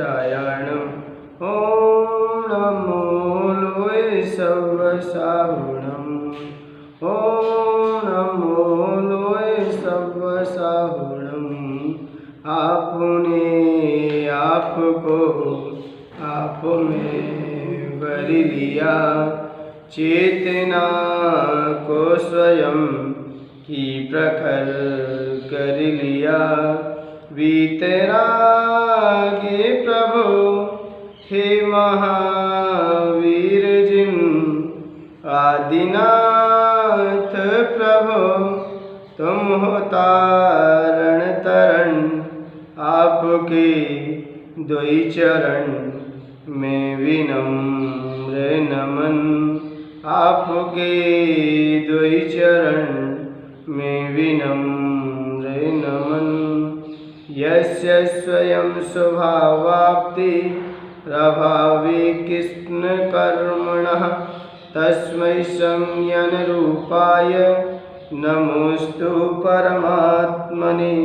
नारायण। ओम नमो लोय सवसाहुणम। ओम नमो लोय सवसाहुणम। आपने आपको आप में भर लिया, चेतना को स्वयं ही प्रखर कर लिया। वीतरागे प्रभु हे महावीर जिन, आदिनाथ प्रभु तुम हो तारण तरण। आपके द्वै चरण में विनम्र नमन। आपके द्वै चरण में विनम्र नमन। यस्य स्वयं स्वभावाप्ति प्रभावे कृष्ण कर्मणः, तस्मै संज्ञन रूपाय नमोस्तु परमात्मने।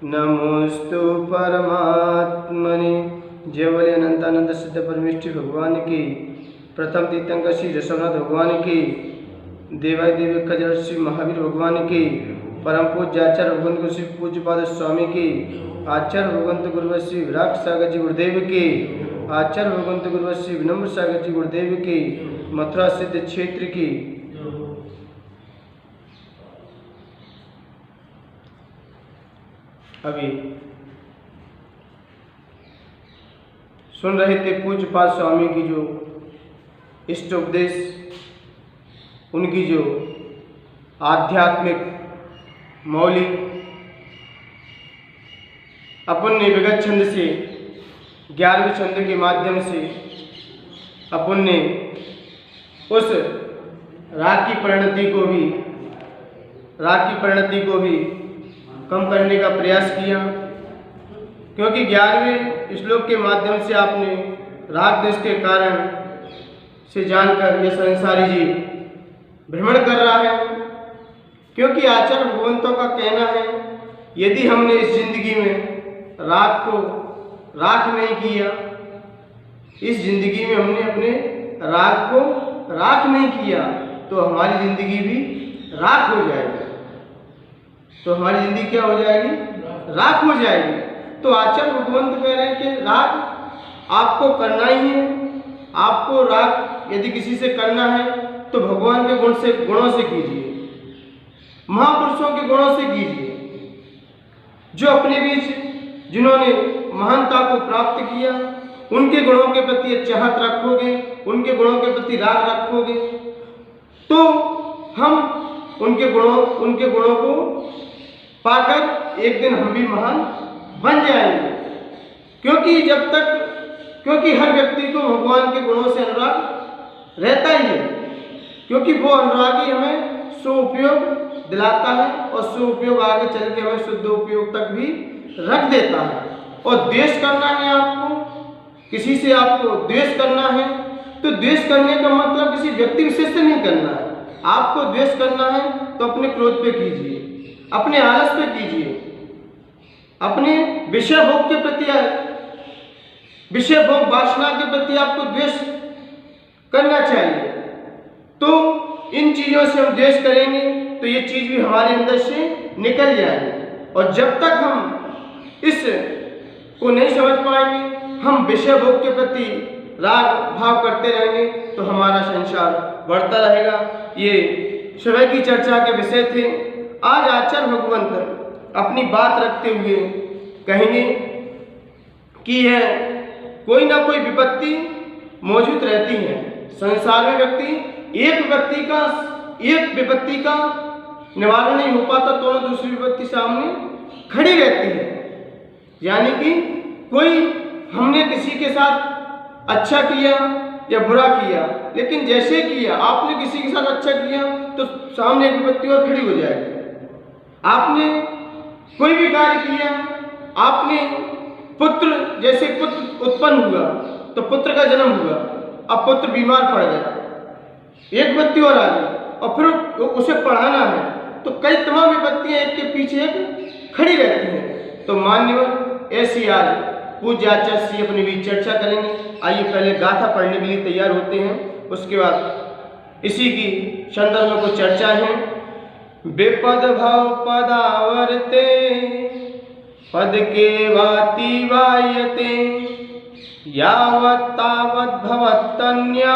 नमोस्तु परमात्मने। जय बोले अनंतानंद सिद्ध परमेष्ठी भगवान की। प्रथम तीर्थंकर श्री ऋषभनाथ भगवान की। देवादिदेव खजर श्री महावीर भगवान की। परम पूज्य आचार्य भगवंत श्री पूज्यपाद स्वामी की। आचार्य भगवंत गुरु श्री विराट सागर जी गुरुदेव की। आचार्य भगवंत गुरु श्री विनम्र सागर जी गुरुदेव की। मथुरा सिद्ध क्षेत्र की। अभी सुन रहे थे पूज्यपाद स्वामी की जो इष्ट उपदेश, उनकी जो आध्यात्मिक मौली अपन ने विगत छंद से 11वें छंद के माध्यम से अपन ने उस राग की परिणति को भी कम करने का प्रयास किया, क्योंकि 11वें श्लोक के माध्यम से आपने राग देश के कारण से जानकर यह संसारी जी भ्रमण कर रहा है। क्योंकि आचार्य भगवंतों का कहना है, यदि हमने इस जिंदगी में राग को राख नहीं किया, इस जिंदगी में हमने अपने राग को राख नहीं किया, तो हमारी जिंदगी भी राख हो जाएगी। तो हमारी जिंदगी क्या हो जाएगी? राख हो जाएगी। तो आचार्य भगवंत कह रहे हैं कि राग आपको करना ही है। आपको राग यदि किसी से करना है तो भगवान के गुणों से कीजिए, महापुरुषों के गुणों से कीजिए, जो अपने बीच जिन्होंने महानता को प्राप्त किया, उनके गुणों के प्रति चाहत रखोगे, उनके गुणों के प्रति राग रखोगे, तो हम उनके गुणों को पाकर एक दिन हम भी महान बन जाएंगे। क्योंकि हर व्यक्ति को भगवान के गुणों से अनुराग रहता ही है, क्योंकि वो अनुरागी हमें सुउपयोग दिलाता है और सुउपयोग आगे चल के हमें शुद्ध उपयोग तक भी रख देता है। और द्वेष करना है आपको, किसी से आपको द्वेष करना है, तो द्वेष करने का मतलब किसी व्यक्ति विशेष से नहीं करना है। आपको द्वेष करना है तो अपने क्रोध पे कीजिए, अपने आलस पे कीजिए, अपने विषय भोग के प्रति, विषय भोग वासना के प्रति आपको द्वेष करना चाहिए। तो इन चीज़ों से हम द्वेष करेंगे तो ये चीज़ भी हमारे अंदर से निकल जाएगी। और जब तक हम इस को नहीं समझ पाएंगे, हम विषय भोग के प्रति राग भाव करते रहेंगे, तो हमारा संसार बढ़ता रहेगा। ये सुबह की चर्चा के विषय थे। आज आचार्य भगवंत अपनी बात रखते हुए कहेंगे कि यह कोई ना कोई विपत्ति मौजूद रहती है संसार में। एक विपत्ति का निवारण नहीं हो पाता तो दूसरी विपत्ति सामने खड़ी रहती है। यानी कि हमने किसी के साथ अच्छा किया या बुरा किया, लेकिन जैसे किया आपने किसी के साथ अच्छा किया तो सामने एक विपत्ति और खड़ी हो जाएगी। आपने कोई भी कार्य किया, आपने पुत्र उत्पन्न हुआ तो पुत्र का जन्म हुआ, अब पुत्र बीमार पड़ गया, एक विपत्ति और आ गई, और फिर उसे पढ़ाना है, तो कई तमाम विपत्तियां एक के पीछे एक खड़ी रहती हैं। तो मान्यवर ऐसी आज पूज्य आचार्य श्री अपनी भी चर्चा करेंगे। आइए पहले गाथा पढ़ने के लिए तैयार होते हैं, उसके बाद इसी की संदर्भ में कुछ चर्चा है। विपद भव पदावर्ते पद के वाति वायते यावत् तावत् भवत्तन्या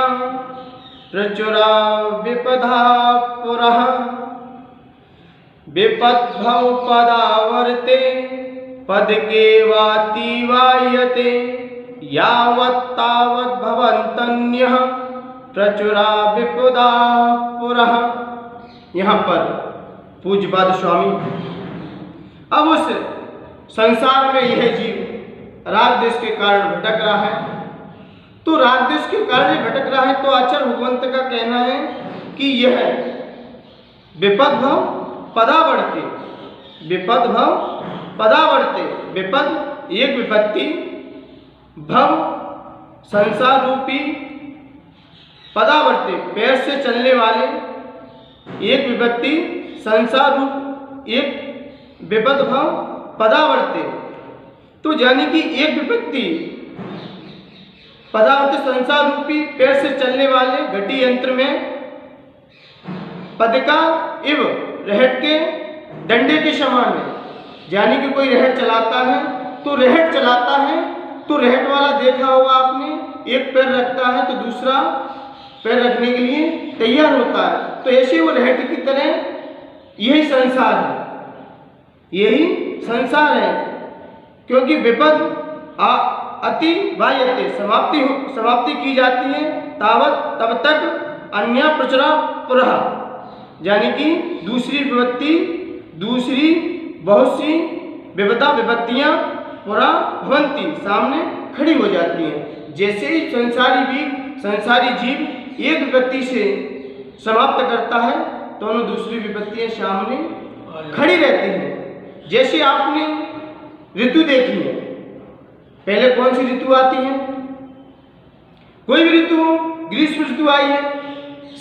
प्रचुरा विपदा पुरः। विपद्भव पदावर्ते पद के वाति वायते यावत् तावत् भवन्तन्यः प्रचुरा विपदा पुरः। यहाँ पर पूज्यपाद स्वामी अब उस संसार में यह जीव राग देश के कारण भटक रहा है, तो राग देश के कारण भटक रहा है, तो आचार्य भगवंत का कहना है कि यह विपद भव पदावर्ते, विपद भव पदावर्ते, विपद एक विपत्ति, भव संसार रूपी, पदावर्ते पैर से चलने वाले, एक विपत्ति संसार रूप एक विपद भव पदावर्ते। तो यानी कि एक विपत्ति पदावर्त संसार रूपी पैर से चलने वाले घटी यंत्र में पद का इव रहट के डंडे के समान है। यानी कि कोई रहट चलाता है तो रहट चलाता है तो रहट वाला देखा होगा आपने, एक पैर रखता है तो दूसरा पैर रखने के लिए तैयार होता है। तो ऐसे वो रहट की तरह यही संसार है, यही संसार है, क्योंकि विपद अति वायते समाप्ति की जाती है, तावत तब तक अन्य प्रचुरा पुरः, यानी कि दूसरी विपत्ति, दूसरी बहुत सी विपत्तियां पुरा भवंती सामने खड़ी हो जाती हैं। जैसे ही संसारी जीव एक विपत्ति से समाप्त करता है तो उन्हें दूसरी विपत्तियां सामने खड़ी रहती हैं। जैसे आपने ऋतु देखी है, पहले कौन सी ऋतु आती है? कोई भी ऋतु हो, ग्रीष्म ऋतु आई है,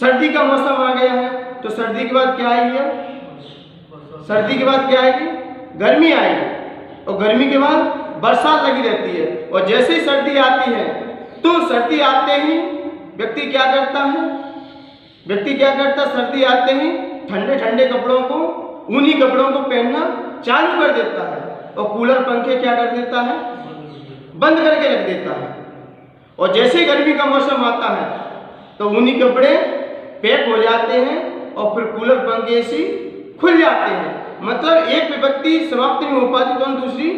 सर्दी का मौसम आ गया है, तो सर्दी के बाद क्या आएगी? सर्दी के बाद क्या आएगी? गर्मी आएगी, और गर्मी के बाद बरसात लगी रहती है। और जैसे ही सर्दी आती है तो सर्दी आते ही व्यक्ति क्या करता है? सर्दी आते ही ठंडे ठंडे कपड़ों को, ऊनी कपड़ों को पहनना चालू कर देता है, और कूलर पंखे क्या कर देता है? बंद करके रख देता है। और जैसे ही गर्मी का मौसम आता है तो ऊनी कपड़े पैक हो जाते हैं और फिर कूलर पंखे ऐसी खुल जाते हैं। मतलब एक विपत्ति समाप्त नहीं हो पाती तो दूसरी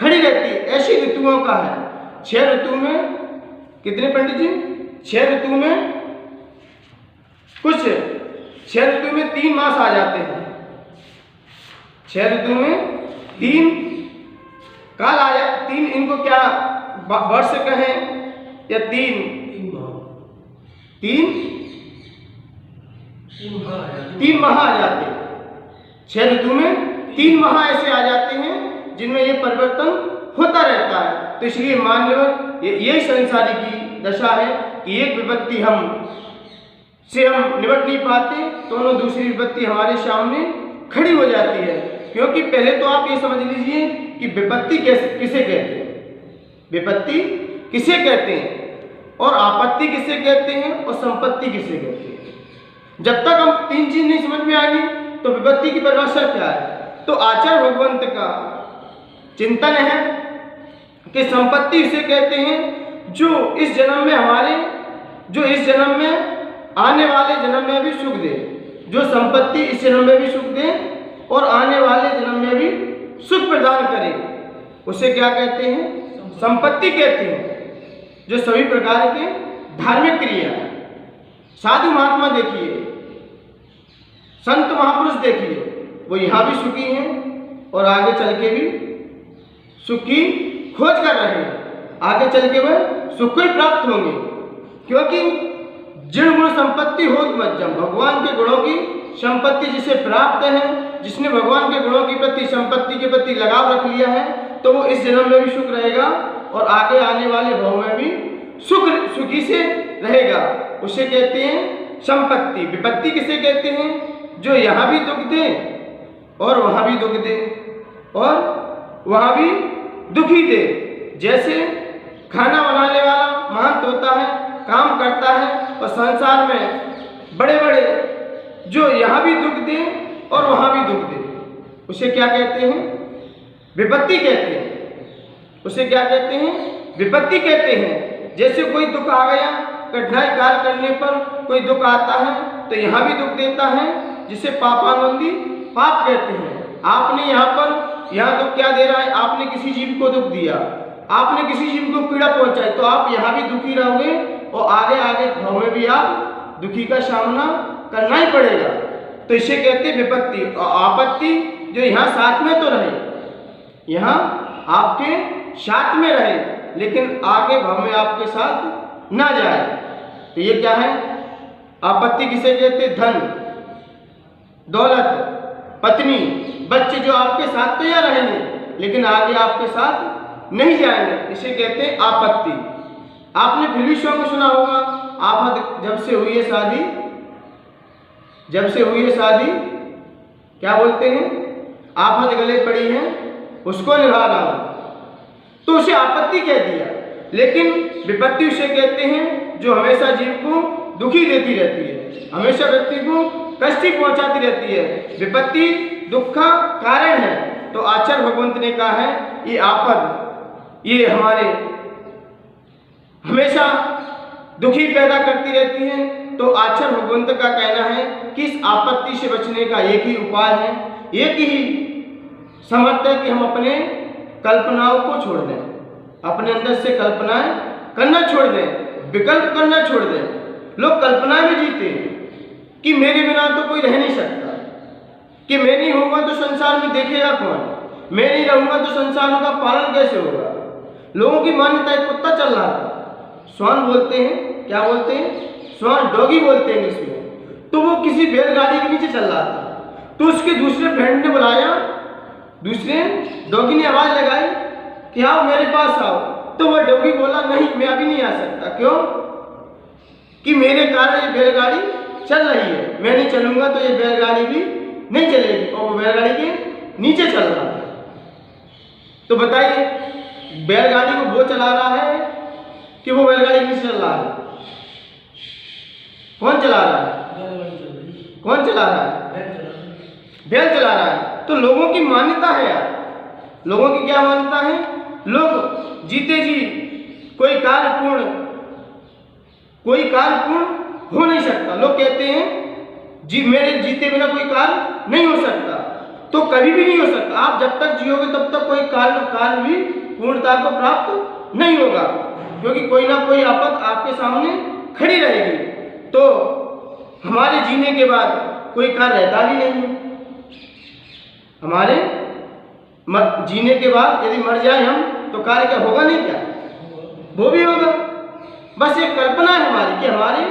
खड़ी रहती है। ऐसी ऋतुओं का है। 6 ऋतु में कितने पंडित जी? 6 ऋतु में 6 ऋतु में 3 मास आ जाते हैं। 6 ऋतु में 3 काल आ जाते, 3 इनको क्या वर्ष कहें या 3 माह आ जाते हैं। 6 ऋतु में 3 माह ऐसे आ जाते हैं जिनमें ये परिवर्तन होता रहता है। तो इसलिए मान लो यही संसारी की दशा है कि एक विपत्ति हम निपट नहीं पाते तो उन्होंने दूसरी विपत्ति हमारे सामने खड़ी हो जाती है। क्योंकि पहले तो आप ये समझ लीजिए कि विपत्ति किसे कहते हैं, विपत्ति किसे कहते हैं, और आपत्ति किसे कहते हैं, और संपत्ति किसे कहते हैं। जब तक हम 3 चीज नहीं समझ में आएगी तो विपत्ति की परिभाषा क्या है। तो आचार्य भगवंत का चिंतन है कि संपत्ति इसे कहते हैं जो इस जन्म में आने वाले जन्म में भी सुख दे, जो संपत्ति इस जन्म में भी सुख दे और आने वाले जन्म में भी सुख प्रदान करे, उसे क्या कहते हैं? संपत्ति कहते हैं। जो सभी प्रकार के धार्मिक क्रिया, साधु महात्मा देखिए, संत महापुरुष देखिए, वो यहाँ भी सुखी हैं और आगे चल के भी सुख की खोज कर रहे हैं। आगे चल के वह सुख को ही प्राप्त होंगे, क्योंकि जिन गुण संपत्ति हो मज्जम, भगवान के गुणों की संपत्ति जिसे प्राप्त है, जिसने भगवान के गुणों के प्रति, संपत्ति के प्रति लगाव रख लिया है, तो वो इस जन्म में भी सुख रहेगा और आगे आने वाले भव में भी सुखी से रहेगा। उसे कहते हैं संपत्ति। विपत्ति किसे कहते हैं? जो यहाँ भी दुख दे और वहाँ भी दुख दे और वहाँ भी दुखी दे, जैसे खाना बनाने वाला महंत होता है, काम करता है और संसार में बड़े बड़े जो यहाँ भी दुख दे और वहाँ भी दुख दे, उसे क्या कहते हैं? विपत्ति कहते हैं। उसे क्या कहते हैं? विपत्ति कहते हैं। जैसे कोई दुख आ गया, कठिनाई कार्य करने पर कोई दुख आता है तो यहाँ भी दुख देता है, जिसे पापानुबंधी पाप कहते हैं। आपने यहाँ दुख क्या दे रहा है? आपने किसी जीव को दुख दिया, आपने किसी जीव को पीड़ा पहुंचाई, तो आप यहाँ भी दुखी रहोगे और आगे आगे भाव में भी आप दुखी का सामना करना ही पड़ेगा। तो इसे कहते हैं विपत्ति। और आपत्ति जो यहाँ साथ में तो रहे, यहाँ आपके साथ में रहे, लेकिन आगे भाव में आपके साथ ना जाए, तो ये क्या है? आपत्ति किसे कहते? धन, दौलत, पत्नी, बच्चे जो आपके साथ तो यहाँ रहेंगे लेकिन आगे आपके साथ नहीं जाएंगे, इसे कहते हैं आपत्ति। आपने फिर भी सॉन्ग सुना होगा, आफत जब से हुई है शादी, जब से हुई है शादी, क्या बोलते हैं? आफत गले पड़ी है उसको निभा रहा हूं, तो उसे आपत्ति कह दिया। लेकिन विपत्ति उसे कहते हैं जो हमेशा जीव को दुखी देती रहती है, हमेशा व्यक्ति को कष्ट पहुंचाती रहती है। विपत्ति दुख का कारण है। तो आचार्य भगवंत ने कहा है ये आपद, ये हमारे हमेशा दुखी पैदा करती रहती है। तो आचार्य भगवंत का कहना है कि इस आपत्ति से बचने का एक ही उपाय है, एक ही समर्थ है कि हम अपने कल्पनाओं को छोड़ दें, अपने अंदर से कल्पनाएं करना छोड़ दें, विकल्प करना छोड़ दें। लोग कल्पनाएं में जीते हैं कि मेरे बिना तो कोई रह नहीं सकता, कि मैं नहीं होगा तो संसार में देखेगा कौन, मैं नहीं रहूंगा तो संसारों का पालन कैसे होगा। लोगों की मान्यता, एक कुत्ता चल रहा था, स्वान बोलते हैं, क्या बोलते हैं? स्वान, डॉगी बोलते हैं इंग्लिश में। तो वो किसी बैलगाड़ी के नीचे चल रहा था, तो उसके दूसरे फ्रेंड ने बुलाया, दूसरे डॉगी ने आवाज लगाई कि आओ मेरे पास आओ। तो वह डॉगी बोला नहीं, मैं अभी नहीं आ सकता। क्यों? कि मेरे कारण ये बैलगाड़ी चल रही है, मैं नहीं चलूंगा तो ये बैलगाड़ी भी नहीं चलेगी। और वो बैलगाड़ी के नीचे चल रहा है। तो बताइए, बैलगाड़ी को वो चला रहा है कि वो बैलगाड़ी नीचे चल रहा है? कौन चला रहा है? कौन चला रहा है? बैल चला रहा है। तो लोगों की मान्यता है यार, लोगों की क्या मान्यता है? लोग जीते जी कोई कार्य पूर्ण हो नहीं सकता। लोग कहते हैं जी मेरे जीते बिना कोई कार्य नहीं हो सकता, तो कभी भी नहीं हो सकता। आप जब तक जियोगे तब तक कोई कार्य भी पूर्णता को प्राप्त नहीं होगा, क्योंकि कोई ना कोई आपद आपके सामने खड़ी रहेगी। तो हमारे जीने के बाद कोई कार्य रहता ही नहीं है। हमारे जीने के बाद यदि मर जाए हम तो कार्य क्या होगा? नहीं, क्या वो भी होगा। बस एक कल्पना है हमारी कि हमारे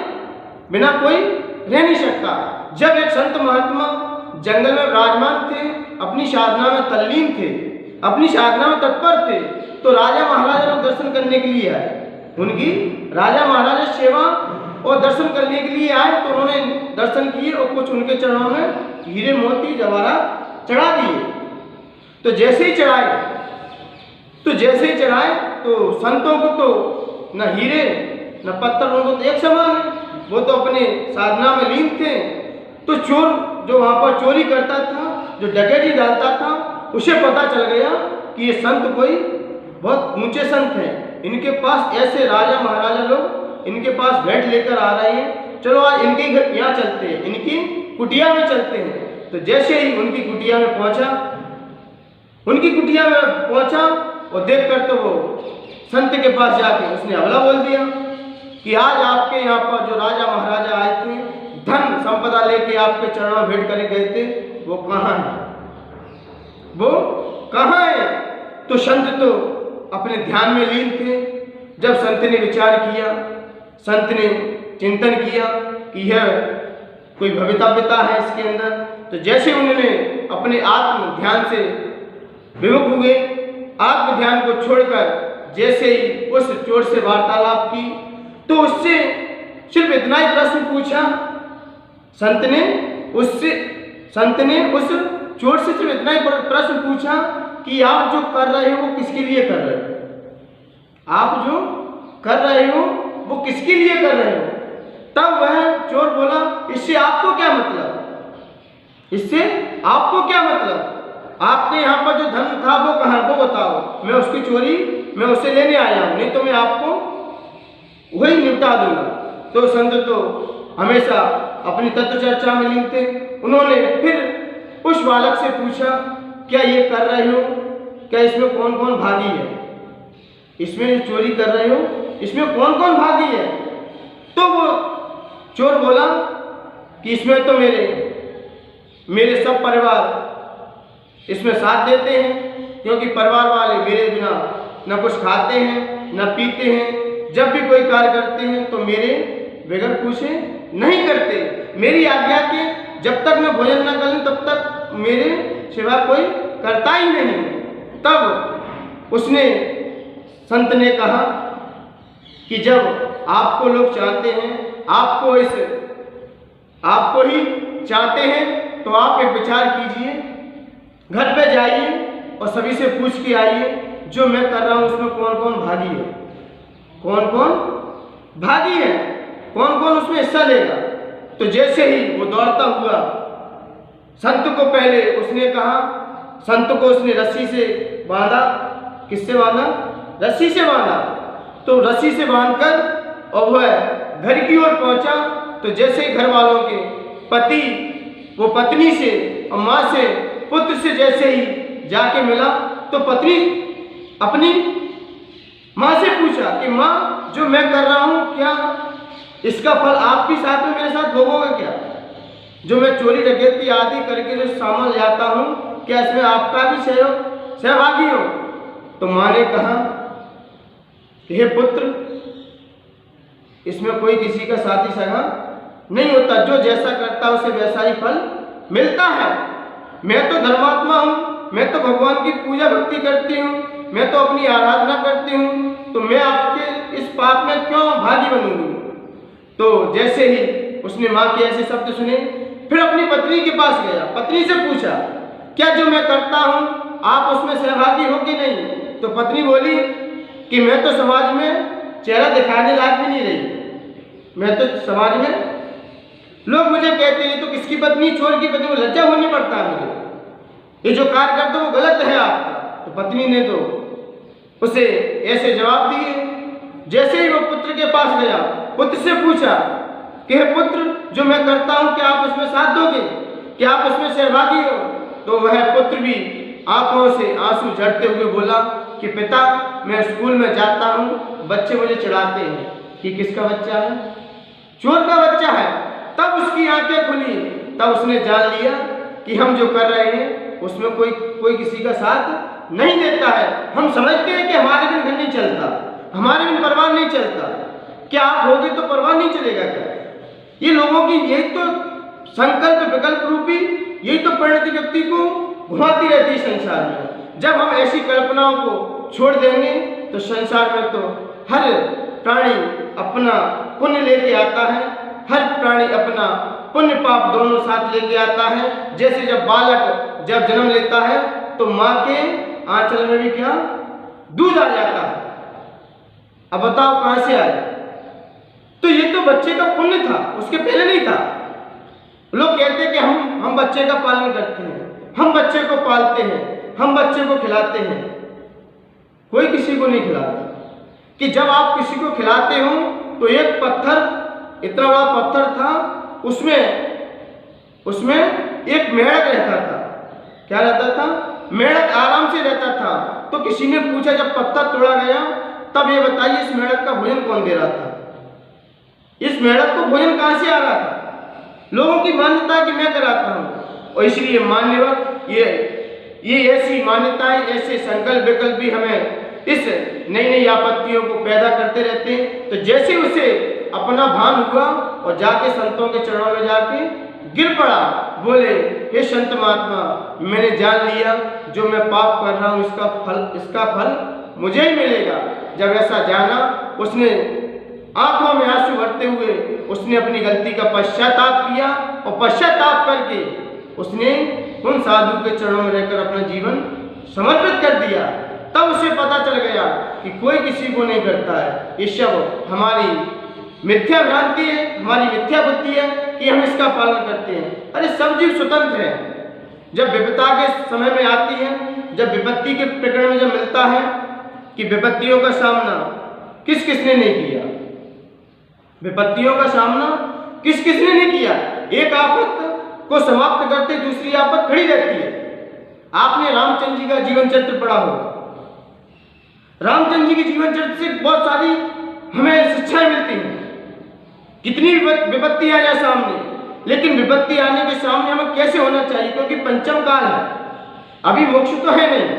बिना कोई रह नहीं सकता। जब एक संत महात्मा जंगल में विराजमान थे, अपनी साधना में तल्लीन थे, अपनी साधना में तत्पर थे, तो राजा महाराजा लोग दर्शन करने के लिए आए। उनकी राजा महाराजा सेवा और दर्शन करने के लिए आए, तो उन्होंने दर्शन किए और कुछ उनके चरणों में हीरे मोती जवाहरात चढ़ा दिए। तो जैसे ही चढ़ाए तो संतों को तो न हीरे न पत्थर, उनको तो एक समान है, वो तो अपने साधना में लीन थे। तो चोर जो वहाँ पर चोरी करता था, जो डकैती डालता था, उसे पता चल गया कि ये संत कोई बहुत ऊंचे संत हैं, इनके पास ऐसे राजा महाराजा लोग इनके पास भेंट लेकर आ रहे हैं, चलो आज इनके घर यहाँ चलते हैं, इनकी कुटिया में चलते हैं। तो जैसे ही उनकी कुटिया में पहुंचा और देखकर तो वो संत के पास जाके उसने हमला बोल दिया कि आज आपके यहाँ पर जो राजा महाराजा आए थे, धन संपदा लेके आपके चरणों में भेंट करे गए थे, वो कहाँ है? वो कहाँ है? तो संत तो अपने ध्यान में लीन थे। जब संत ने विचार किया, संत ने चिंतन किया कि यह कोई भवितव्यता है इसके अंदर, तो जैसे उन्होंने अपने आत्म ध्यान से विमुख हुए, आत्म ध्यान को छोड़कर जैसे ही उस चोर से वार्तालाप की, तो उससे सिर्फ इतना ही प्रश्न पूछा संत ने उस चोर से सिर्फ इतना ही प्रश्न पूछा कि आप जो कर रहे हो वो किसके लिए कर रहे हो? आप जो कर रहे हो वो किसके लिए कर रहे हो? तब वह चोर बोला, इससे आपको क्या मतलब, इससे आपको क्या मतलब, आपके यहाँ पर जो धन था वो कहाँ, वो बताओ, मैं उसकी चोरी मैं उसे लेने आया हूँ, नहीं तो मैं आपको वही निपटा दूंगा। तो संत तो हमेशा अपनी तत्व चर्चा में लीन थे। उन्होंने फिर उस बालक से पूछा, क्या ये कर रहे हो, क्या इसमें कौन कौन भागी है, इसमें जो चोरी कर रहे हो इसमें कौन कौन भागी है? तो वो चोर बोला कि इसमें तो मेरे सब परिवार इसमें साथ देते हैं, क्योंकि परिवार वाले मेरे बिना न कुछ खाते हैं न पीते हैं, जब भी कोई कार्य करते हैं तो मेरे बगैर पूछे नहीं करते, मेरी आज्ञा के जब तक मैं भोजन न करूं तब तक मेरे सिवा कोई करता ही नहीं। तब उसने संत ने कहा कि जब आपको लोग चाहते हैं, आपको ही चाहते हैं, तो आप एक विचार कीजिए, घर पे जाइए और सभी से पूछ के आइए जो मैं कर रहा हूँ उसमें कौन कौन भागी है, कौन कौन भागी है, कौन कौन उसमें हिस्सा लेगा। तो जैसे ही वो दौड़ता हुआ संत को, पहले उसने कहा, संत को उसने रस्सी से बांधा, किससे बांधा, रस्सी से बांधा। तो रस्सी से बांधकर और वह घर की ओर पहुंचा। तो जैसे ही घर वालों के पति वो पत्नी से और माँ से पुत्र से जैसे ही जाके मिला, तो पत्नी अपनी माँ से पूछा कि माँ, जो मैं कर रहा हूँ क्या इसका फल आप भी साथ में मेरे साथ भोगोगे क्या? जो मैं चोरी डकैती आदि करके जो सामान लाता हूँ, क्या इसमें आपका भी सहभागी हो? तो माँ ने कहा, हे पुत्र, इसमें कोई किसी का साथी सगा नहीं होता, जो जैसा करता है उसे वैसा ही फल मिलता है। मैं तो धर्मात्मा हूँ, मैं तो भगवान की पूजा भक्ति करती हूँ, मैं तो अपनी आराधना करती हूँ, तो मैं आपके इस पाप में क्यों भागी बनूंगी? तो जैसे ही उसने माँ के ऐसे शब्द सुने, फिर अपनी पत्नी के पास गया, पत्नी से पूछा, क्या जो मैं करता हूँ आप उसमें सहभागी हो कि नहीं? तो पत्नी बोली कि मैं तो समाज में चेहरा दिखाने लायक भी नहीं रही, मैं तो समाज में लोग मुझे कहते हैं तो किसकी पत्नी, चोर की पत्नी, को लज्जा होनी पड़ता है मुझे, ये जो कार्य करते वो गलत है आपका। तो पत्नी ने तो उसे ऐसे जवाब दिए। जैसे ही वो पुत्र के पास गया, पुत्र से पूछा कि हे पुत्र, जो मैं करता हूँ क्या आप उसमें साथ दोगे, क्या आप उसमें सहभागी हो? तो वह पुत्र भी आंखों से आंसू झरते हुए बोला कि पिता, मैं स्कूल में जाता हूँ, बच्चे मुझे चिढ़ाते हैं कि किसका बच्चा है, चोर का बच्चा है। तब उसकी आंखें खुली, तब उसने जान लिया कि हम जो कर रहे हैं उसमें कोई किसी का साथ नहीं देता है। हम समझते हैं कि हमारे बिन घर नहीं चलता, हमारे बिन परिवार नहीं चलता, क्या आप होगे तो परिवार नहीं चलेगा क्या? ये लोगों की यही तो संकल्प विकल्प रूपी, यही तो परिणति व्यक्ति को घुमाती रहती है संसार में। जब हम ऐसी कल्पनाओं को छोड़ देंगे तो संसार में तो हर प्राणी अपना पुण्य लेके आता है, हर प्राणी अपना पुण्य पाप दोनों साथ लेके आता है। जैसे जब बालक जब जन्म लेता है तो माँ के आंचल में भी क्या दूध आ जाता है, अब बताओ कहां से आया? तो ये तो बच्चे का पुण्य था, उसके पहले नहीं था। लोग कहते हैं कि हम बच्चे का पालन करते हैं, हम बच्चे को पालते हैं, हम बच्चे को खिलाते हैं। कोई किसी को नहीं खिलाता। कि जब आप किसी को खिलाते हो तो एक पत्थर, इतना बड़ा पत्थर था, उसमें एक मेढक रहता था। क्या रहता था? मेढक आराम से रहता था। तो किसी ने पूछा जब पत्थर तोड़ा गया, तब ये बताइए इस मेढक का भोजन कौन दे रहा था? इस मेढक को भोजन कहां से आ रहा था? लोगों की मान्यता है कि मैं कराता हूं। और इसलिए मान्यवर ये ऐसी मान्यताएं, ऐसे संकल्प विकल्प भी हमें इस नई नई आपत्तियों को पैदा करते रहते हैं। तो जैसे उसे अपना भान हुआ और जाके संतों के चरणों में जाके गिर पड़ा, बोले हे संत महात्मा, मैंने जान लिया जो मैं पाप कर रहा हूँ इसका फल मुझे ही मिलेगा। जब ऐसा जाना, उसने आंखों में आंसू भरते हुए उसने अपनी गलती का पश्चाताप किया और पश्चाताप करके उसने उन साधु के चरणों में रहकर अपना जीवन समर्पित कर दिया। तब उसे पता चल गया कि कोई किसी को नहीं करता है। ये सब हमारी मिथ्या भ्रांति है, हमारी मिथ्या बुद्धि है कि हम इसका पालन करते हैं। अरे सब जीव स्वतंत्र हैं। जब विपदा के समय में आती है, जब विपत्ति के प्रकरण में जब मिलता है कि विपत्तियों का सामना किस किसने नहीं किया, विपत्तियों का सामना किस किसने नहीं किया। एक आफत को समाप्त करते दूसरी आफत खड़ी रहती है। आपने रामचंद्र जी का जीवन चरित्र पढ़ा होगा। रामचंद्र जी के जीवन चरित्र से बहुत सारी हमें शिक्षाएं मिलती हैं। कितनी विपत्ति आ जाए सामने, लेकिन विपत्ति आने के सामने हमें कैसे होना चाहिए, क्योंकि पंचम काल है, अभी मोक्ष तो है नहीं,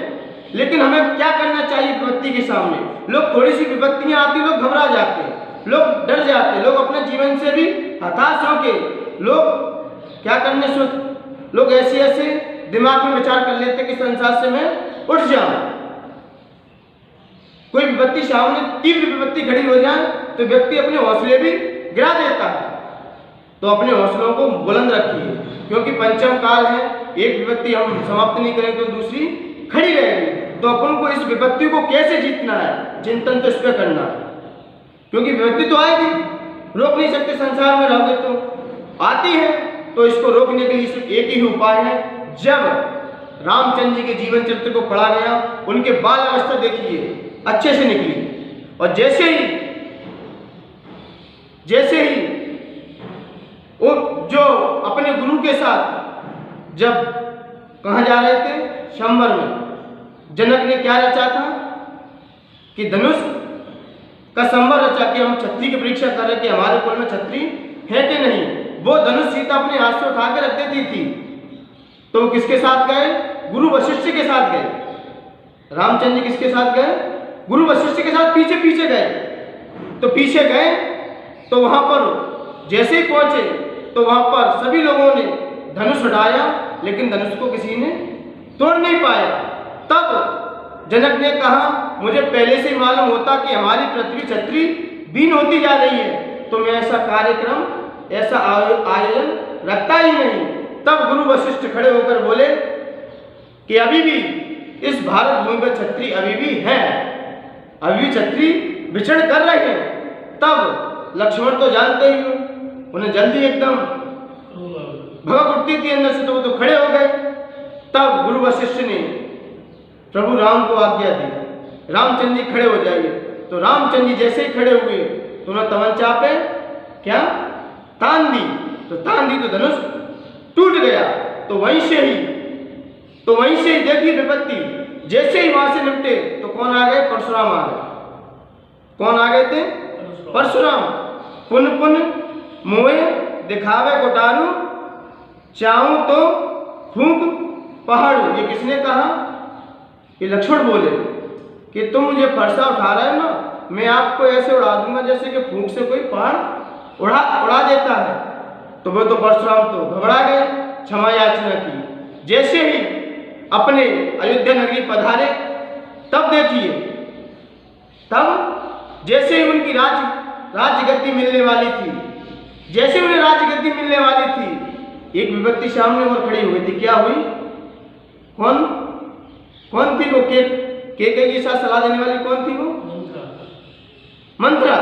लेकिन हमें क्या करना चाहिए विपत्ति के सामने। लोग थोड़ी सी विपत्तियां आती, लोग घबरा जाते हैं, लोग डर जाते हैं, लोग अपने जीवन से भी हताश होके लोग क्या करने सोच, लोग ऐसे ऐसे दिमाग में विचार कर लेते कि संसार से मैं उठ जाऊं। कोई विपत्ति सामने, तीव्र विपत्ति खड़ी हो जाए तो व्यक्ति अपने हौसले भी गिरा देता है। तो अपने हौसलों को बुलंद रखिए, क्योंकि पंचम काल है। एक विपत्ति हम समाप्त नहीं करें तो दूसरी खड़ी रहेगी। तो अपन को इस विपत्ति को कैसे जीतना है, चिंतन तो इस पर करना है, क्योंकि विपत्ति तो आएगी, रोक नहीं सकते। संसार में रहोगे तो आती है, तो इसको रोकने के लिए सिर्फ एक ही उपाय है। जब रामचंद्र जी के जीवन चरित्र को पढ़ा गया, उनके बाल अवस्था देखिए अच्छे से निकली, और जैसे ही वो जो अपने गुरु के साथ जब कहाँ जा रहे थे, शंबर में, जनक ने क्या रचा था कि धनुष का संवर रचा कि हम छत्री की परीक्षा कर रहे कि हमारे कुल में छत्री है कि नहीं। वो धनुष सीता अपने हाथ से उठा के रख देती थी, तो वो किसके साथ गए, गुरु वशिष्ठ के साथ गए। रामचंद्र जी किसके साथ गए, गुरु वशिष्ठ के साथ पीछे पीछे गए। तो पीछे गए तो वहां पर जैसे ही पहुंचे तो वहां पर सभी लोगों ने धनुष उठाया, लेकिन धनुष को किसी ने तोड़ नहीं पाया। तब जनक ने कहा, मुझे पहले से मालूम होता कि हमारी पृथ्वी छत्री बीन होती जा रही है, तो मैं ऐसा कार्यक्रम, ऐसा आयोजन रखता ही नहीं। तब गुरु वशिष्ठ खड़े होकर बोले कि अभी भी इस भारत भूमि पर छत्री अभी भी है, अभी भी छत्री विचरण कर रहे हैं। तब लक्ष्मण तो जानते ही हो, उन्हें जल्दी एकदम भगत उठती थी अंदर से, तो वो तो खड़े हो गए। तब गुरु वशिष्ठ ने प्रभु राम को आज्ञा दी, रामचंद्र जी खड़े हो जाइए। तो रामचंद्र जी जैसे ही खड़े हुए तो उन्होंने तमंचा पे क्या तान दी, तो तान दी तो धनुष टूट गया। तो वहीं से ही देखिए विपत्ति, जैसे ही वहां से निपटे तो कौन आ गए, परशुराम आ गए। कौन आ गए थे, परशुराम। पुन पुन मोए दिखावे कोटारू, चाहूं तो फूंक पहाड़ू। ये किसने कहा, ये लक्ष्मण बोले कि तुम मुझे फरसा उठा रहे हो ना, मैं आपको ऐसे उड़ा दूंगा जैसे कि फूंक से कोई पहाड़ उड़ा देता है। तो वो तो परशुराम तो घबरा गए, क्षमा याचना की। जैसे ही अपने अयोध्या नगरी पधारे, तब देखिए, तब जैसे ही उनकी राज्य गद्दी मिलने वाली थी, जैसे उन्हें राज्य गद्दी मिलने वाली थी, एक विपत्ति सामने और खड़ी हुई थी। क्या हुई, कौन थी वो, के साथ सलाह देने वाली कौन थी वो, मंत्रा।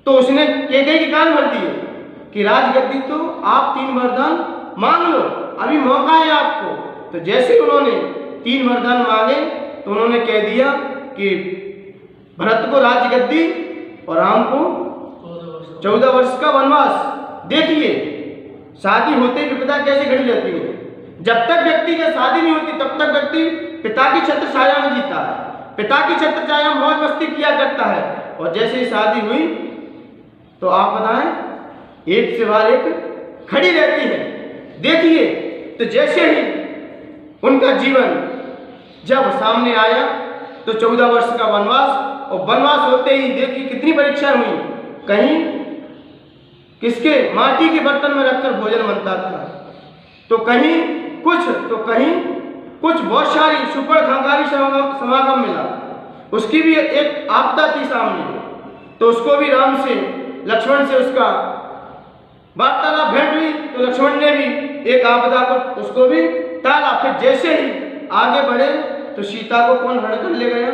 तो उसने के कान भर दिए कि राजगद्दी तो आप 3 वरदान मांग लो, अभी मौका है आपको। तो जैसे ही उन्होंने 3 वरदान मांगे तो उन्होंने कह दिया कि भरत को राजगद्दी और राम को 14 वर्ष का वनवास। देखिए शादी होते ही विपदा कैसे घड़ी जाती है। जब तक व्यक्ति की शादी नहीं होती तब तक व्यक्ति पिता की छत्र छाया में जीता है, पिता की छत्र छाया में मौज मस्ती किया करता है। और जैसे ही शादी हुई तो आप बताएं, एक से बाद एक खड़ी रहती है। देखिए, तो जैसे ही उनका जीवन जब सामने आया तो 14 वर्ष का वनवास, और वनवास होते ही देखिए कितनी परीक्षाएं हुई। कहीं किसके माटी के बर्तन में रखकर भोजन बनता था, तो कहीं कुछ बहुत सारी सुपर खंगारी समागम मिला, उसकी भी एक आपदा थी सामने। तो उसको भी राम से, लक्ष्मण से उसका वार्तालाप भेंट हुई, तो लक्ष्मण ने भी एक आपदा को उसको भी टाला। फिर जैसे ही आगे बढ़े तो सीता को कौन हरण कर ले गया?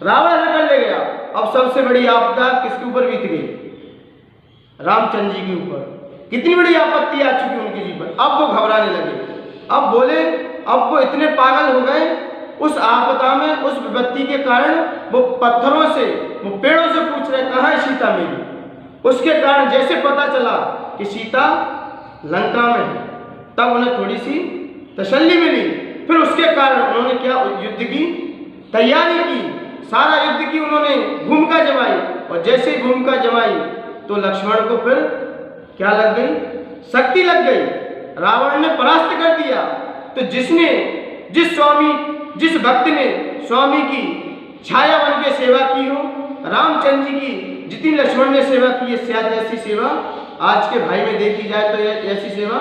रावण हरण कर ले गया। अब सबसे बड़ी आपदा किसके ऊपर बीत गई? रामचंद्र जी के ऊपर। कितनी बड़ी आपत्ति आ चुकी उनके जीवन। अब वो घबराने लगे, अब बोले, अब वो इतने पागल हो गए उस आपदा में, उस विपत्ति के कारण वो पत्थरों से, वो पेड़ों से पूछ रहे कहाँ है सीता मेरी। उसके कारण जैसे पता चला कि सीता लंका में है, तब उन्हें थोड़ी सी तसल्ली मिली। फिर उसके कारण उन्होंने क्या, युद्ध की तैयारी की, सारा युद्ध की उन्होंने भूमिका जमाई। और जैसे ही भूमिका जमाई तो लक्ष्मण को फिर क्या लग गई? शक्ति लग गई। रावण ने परास्त कर दिया। तो जिस भक्त ने स्वामी की छाया बन के सेवा की हो, रामचंद्र जी की जितनी लक्ष्मण ने सेवा की है, शायद ऐसी सेवा आज के भाई में देखी जाए तो ऐसी सेवा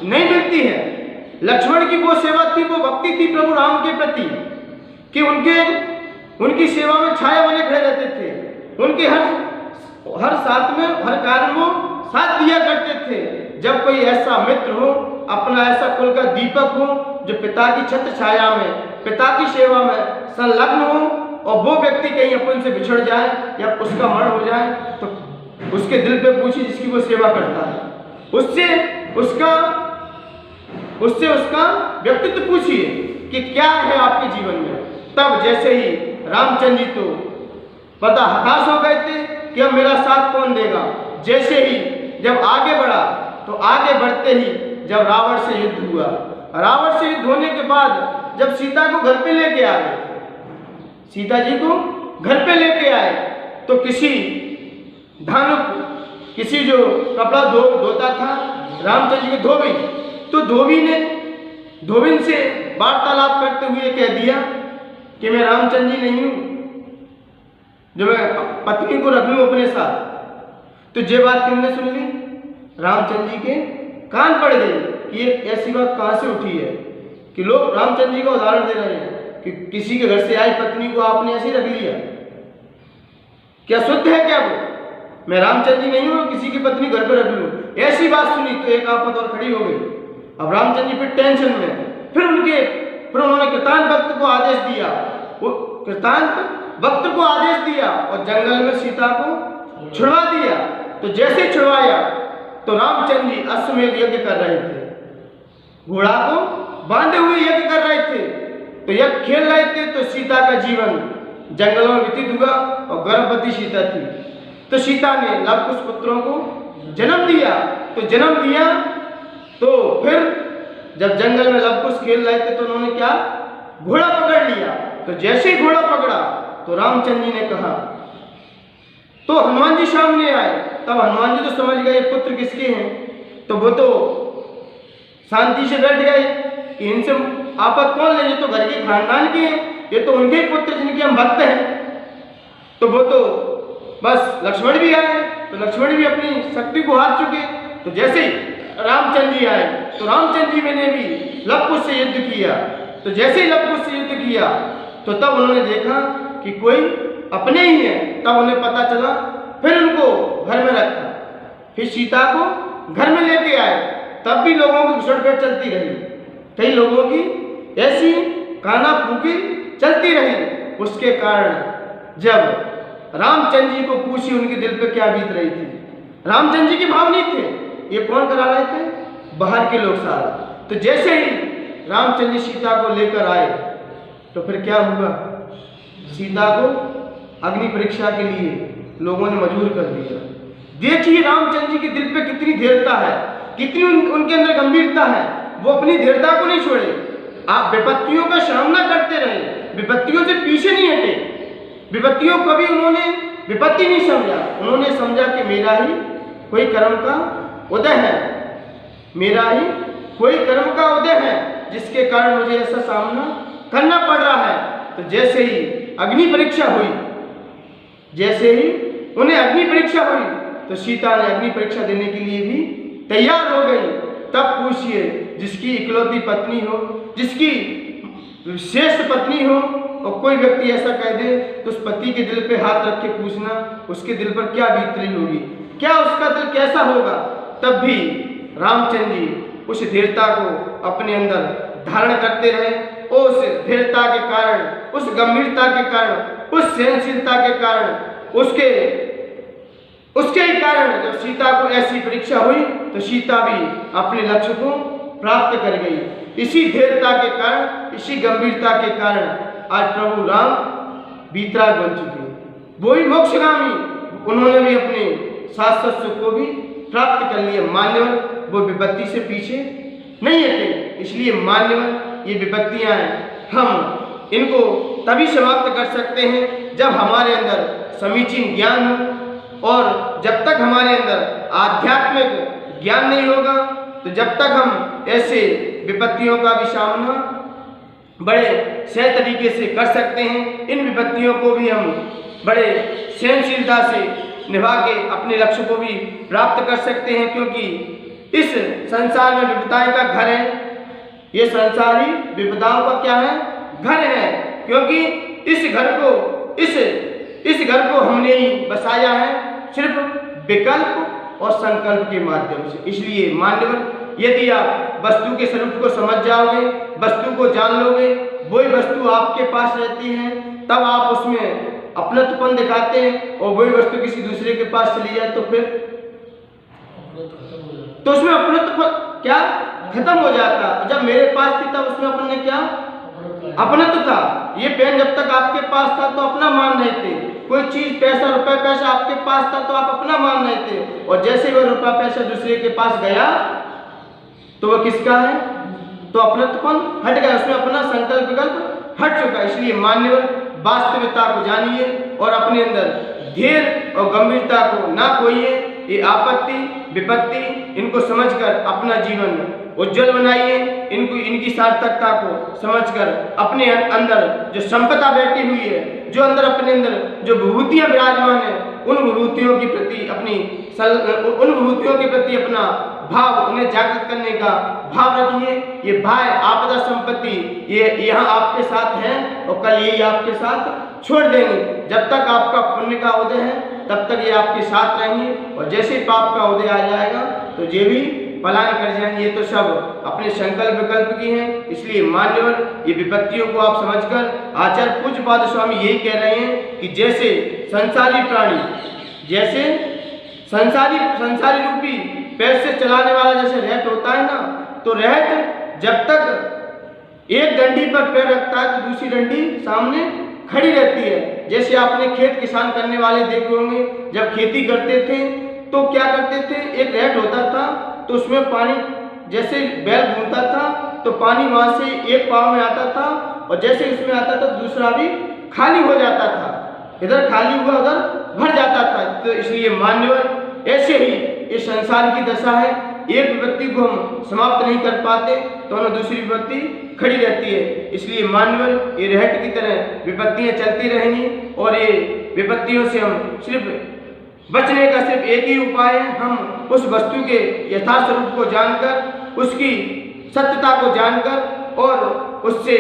नहीं मिलती है। लक्ष्मण की वो सेवा थी, वो भक्ति थी प्रभु राम के प्रति कि उनकी सेवा में छाया बने खड़े रहते थे। उनके हर साथ में, हर कार्य में साथ दिया करते थे। जब कोई ऐसा मित्र हो, अपना ऐसा कुल का दीपक हो, जो पिता की छत्र छाया में, पिता की सेवा में संलग्न हो, और वो व्यक्ति कहीं अपन से बिछड़ जाए या उसका मरण हो जाए, तो उसके दिल पे पूछिए जिसकी वो सेवा करता है, उससे उसका व्यक्तित्व पूछिए कि क्या है आपके जीवन में। तब जैसे ही रामचंद्र जी तो पता हताश हो गए थे कि अब मेरा साथ कौन देगा। जैसे ही जब आगे बढ़ा, तो आगे बढ़ते ही जब रावण से युद्ध हुआ, रावण से युद्ध होने के बाद जब सीता को घर पे लेके आ गए, सीता जी को घर पे लेके आए, तो किसी जो कपड़ा धोता था रामचंद्र जी को धोबी, तो धोबी से वार्तालाप करते हुए कह दिया कि मैं रामचंद्र जी नहीं हूं जो मैं पत्नी को रख लूं अपने साथ। तो ये बात किसने सुन ली? रामचंद्र जी के कान पड़ गई कि ये ऐसी बात कहां से उठी है कि लोग रामचंद्र जी का उदाहरण दे रहे हैं कि किसी के घर से आई पत्नी को आपने ऐसे रख लिया। क्या शुद्ध है क्या वो? मैं रामचंद्र जी नहीं हूं किसी की पत्नी घर पर रख लूं। ऐसी बात सुनी तो एक आफत और खड़ी हो गई। अब रामचंद्र जी फिर टेंशन में, फिर उन्होंने कृतान भक्त को आदेश दिया, वो कृतान भक्त को आदेश दिया और जंगल में सीता को छुड़वा दिया। तो जैसे छुड़वाया तो रामचंद्र जी अश्वमेध यज्ञ कर रहे थे, घोड़ा को बांधे हुए यज्ञ कर रहे थे, तो यज्ञ खेल रहे थे। तो सीता का जीवन जंगलों में व्यतीत हुआ और गर्भवती सीता थी। तो सीता ने लवकुश पुत्रों को जन्म दिया। तो फिर जब जंगल में लवकुश खेल रहे थे तो उन्होंने क्या, घोड़ा पकड़ लिया। तो जैसे ही घोड़ा पकड़ा तो रामचंद्र जी ने कहा, तो हनुमान जी सामने आए। तब हनुमान जी तो समझ गए पुत्र किसके हैं, तो वो तो शांति से बैठ गए कि इनसे आपत कौन ले, ये तो घर के खानदान के हैं, ये तो उनके पुत्र जिनके हम भक्त हैं। तो वो तो बस लक्ष्मण भी आए, तो लक्ष्मण भी अपनी शक्ति को हार चुके। तो जैसे ही रामचंद्र जी आए तो रामचंद्र जी ने भी लवकुश से युद्ध किया। तो जैसे ही लवकुश से युद्ध किया तो तब उन्होंने देखा कि कोई अपने ही है। तब उन्हें पता चला, फिर उनको घर में रखा, फिर सीता को घर में लेके आए। तब भी लोगों की घुसड़पैठ चलती रही, कई लोगों की ऐसी काना फूकी चलती रही। उसके कारण जब रामचंद्र जी को पूछी उनके दिल पे क्या बीत रही थी, रामचंद्र जी के भाव नहीं थे, ये कौन करा रहे थे? बाहर के लोग सारा। तो जैसे ही रामचंद्र जी सीता को लेकर आए तो फिर क्या हुआ, सीता को अग्नि परीक्षा के लिए लोगों ने मजबूर कर दिया। देखिए रामचंद्र जी के दिल पे कितनी धीरता है, कितनी उनके अंदर गंभीरता है। वो अपनी धीरता को नहीं छोड़े। आप विपत्तियों का सामना करते रहे, विपत्तियों से पीछे नहीं हटे। विपत्तियों को कभी उन्होंने विपत्ति नहीं समझा, उन्होंने समझा कि मेरा ही कोई कर्म का उदय है, मेरा ही कोई कर्म का उदय है जिसके कारण मुझे ऐसा सामना करना पड़ रहा है। तो जैसे ही अग्नि परीक्षा हुई, जैसे ही उन्हें अग्नि परीक्षा हुई तो सीता ने अग्नि परीक्षा देने के लिए भी तैयार हो गई। तब पूछिए, जिसकी इकलौती पत्नी हो, जिसकी श्रेष्ठ पत्नी हो, और कोई व्यक्ति ऐसा कह दे तो उस पति के दिल पे हाथ रख के पूछना उसके दिल पर क्या बीत रही होगी, क्या उसका दिल कैसा होगा। तब भी रामचंद्र जी उस धीरता को अपने अंदर धारण करते रहे उस दृढ़ता के कारण, उस गंभीरता के कारण, उस सहनशीलता के कारण, उसके ही कारण जब सीता को ऐसी परीक्षा हुई तो सीता भी अपने लक्ष्य को प्राप्त कर गई। इसी दृढ़ता के कारण, इसी गंभीरता के कारण आज प्रभु राम वीतराग बन चुके हैं। वो ही मोक्षगामी, उन्होंने भी अपने शाश्वत सुख को भी प्राप्त कर लिया। मान्यवर, वो विपत्ति से पीछे नहीं हटे। इसलिए मान्यवर, ये विपत्तियां हैं, हम इनको तभी समाप्त कर सकते हैं जब हमारे अंदर समीचीन ज्ञान हो, और जब तक हमारे अंदर आध्यात्मिक ज्ञान नहीं होगा तो जब तक हम ऐसे विपत्तियों का भी सामना बड़े सही तरीके से कर सकते हैं। इन विपत्तियों को भी हम बड़े सहनशीलता से निभा के अपने लक्ष्य को भी प्राप्त कर सकते हैं, क्योंकि इस संसार में विपदाएं का घर है। ये संसार ही विपदाओं का क्या है? घर है, क्योंकि इस घर को हमने ही बसाया है सिर्फ विकल्प और संकल्प के माध्यम से। इसलिए मान्यवर, यदि आप वस्तु के स्वरूप को समझ जाओगे, वस्तु को जान लोगे, वही वस्तु आपके पास रहती है, तब आप उसमें अपनत्वपन दिखाते हैं, और वही वस्तु किसी दूसरे के पास चली जाए तो फिर तो उसमें अपनत्व क्या खत्म हो जाता। जब मेरे पास थी तब उसमें अपन ने क्या अपनत्व था। ये पेन जब तक आपके पास था तो अपना मान रहे थे, कोई चीज पैसा रुपया पैसा आपके पास था तो आप अपना मान रहे थे, और जैसे वह रुपया पैसा दूसरे के पास गया तो वह किसका है? तो अपनत्वपन हट गया, उसमें अपना संकल्प विकल्प हट चुका। इसलिए मान्यवर, वास्तविकता को जानिए और अपने अंदर धैर्य और गंभीरता को ना खोइए। ये आपत्ति विपत्ति इनको समझकर अपना जीवन उज्जवल बनाइए। इनकी सार्थकता को समझकर अपने अंदर जो संपदा बैठी हुई है, जो अंदर अपने अंदर जो विभूतियां विराजमान है, उन विभूतियों के प्रति अपना भाव, उन्हें जागृत करने का भाव रखिए। ये भाई आपदा संपत्ति ये यहाँ आपके साथ है और कल यही आपके साथ छोड़ देंगे। जब तक आपका पुण्य का उदय है तब तक ये आपके साथ रहेंगे, और जैसे ही पाप का उदय आ जाएगा तो ये भी पलायन कर जाएंगे। ये तो सब अपने संकल्प विकल्प की हैं। इसलिए मान्यवर, ये विपत्तियों को आप समझकर आचार्य पूज्यपाद स्वामी यही कह रहे हैं कि जैसे संसारी प्राणी, जैसे संसारी रूपी पैर से चलाने वाला जैसे रहट होता है ना, तो रहट जब तक एक डंडी पर पैर रखता है तो दूसरी डंडी सामने खड़ी रहती है। जैसे आपने खेत किसान करने वाले देखे होंगे, जब खेती करते थे तो क्या करते थे, एक रहट होता था तो उसमें पानी, जैसे बैल घूमता था तो पानी वहां से एक पाँव में आता था, और जैसे इसमें आता था दूसरा भी खाली हो जाता था, इधर खाली हुआ उधर भर जाता था। तो इसलिए मान्यवर, ऐसे ही इस संसार की दशा है। एक विपत्ति को हम समाप्त नहीं कर पाते तो न दूसरी विपत्ति खड़ी रहती है। इसलिए मान्यवर, ये रहट की तरह विपत्तियां चलती रहेंगी, और ये विपत्तियों से हम सिर्फ बचने का सिर्फ एक ही उपाय है, हम उस वस्तु के यथार्थ स्वरूप को जानकर, उसकी सत्यता को जानकर, और उससे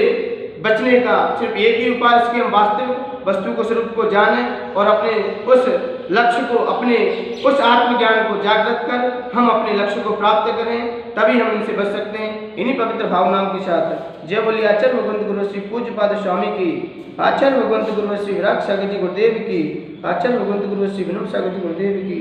बचने का सिर्फ एक ही उपाय, उसकी हम वास्तविक वस्तु को स्वरूप को जानें और अपने उस लक्ष्य को, अपने उस आत्मज्ञान को जागृत कर हम अपने लक्ष्य को प्राप्त करें, तभी हम इनसे बच सकते हैं। इन्हीं पवित्र भावनाओं के साथ जय बोलिए आचार्य भगवंत गुरु श्री पूज्यपाद स्वामी की, आचार्य भगवंत गुरु श्री विराट सागर जी गुरुदेव की, आचार्य भगवंत गुरु श्री विनोद सागर जी गुरुदेव की।